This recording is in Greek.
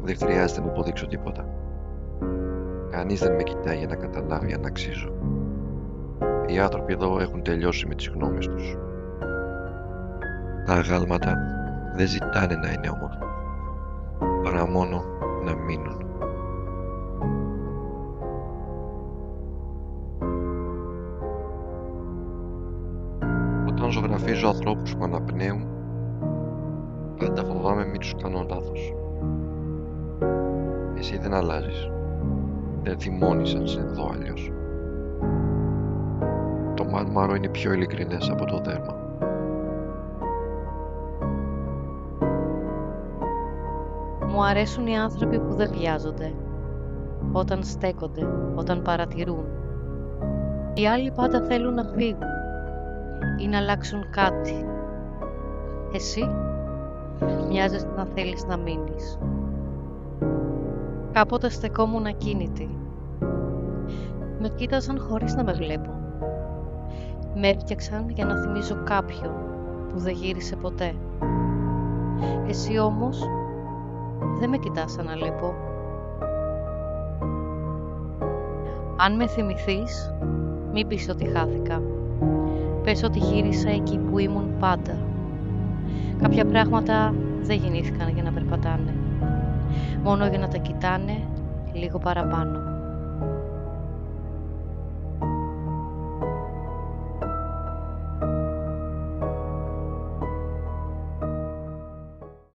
Δεν χρειάζεται να αποδείξω τίποτα. Κανείς δεν με κοιτάει για να καταλάβει αν αξίζω. Οι άνθρωποι εδώ έχουν τελειώσει με τις γνώμες τους. Τα αγάλματα δεν ζητάνε να είναι όμορφα, παρά μόνο να μείνουν. Όταν ζωγραφίζω ανθρώπους που αναπνέουν, πάντα φοβάμαι μην τους κάνω λάθος. Εσύ δεν αλλάζεις. Δεν θυμώνεις αν σε δω αλλιώς. Το μάρμαρο είναι πιο ειλικρινές από το δέρμα. Μου αρέσουν οι άνθρωποι που δεν βιάζονται, όταν στέκονται, όταν παρατηρούν. Οι άλλοι πάντα θέλουν να φύγουν ή να αλλάξουν κάτι. Εσύ μοιάζεσαι να θέλεις να μείνεις. Κάποτε στεκόμουν ακίνητη. Με κοίταζαν χωρίς να με βλέπουν. Με έφτιαξαν για να θυμίζω κάποιον που δεν γύρισε ποτέ. Εσύ όμως δεν με κοιτάς σαν να λείπω. Αν με θυμηθείς, μην πεις ότι χάθηκα. Πες ότι γύρισα εκεί που ήμουν πάντα. Κάποια πράγματα δεν γεννήθηκαν για να περπατάνε, μόνο για να τα κοιτάνε λίγο παραπάνω.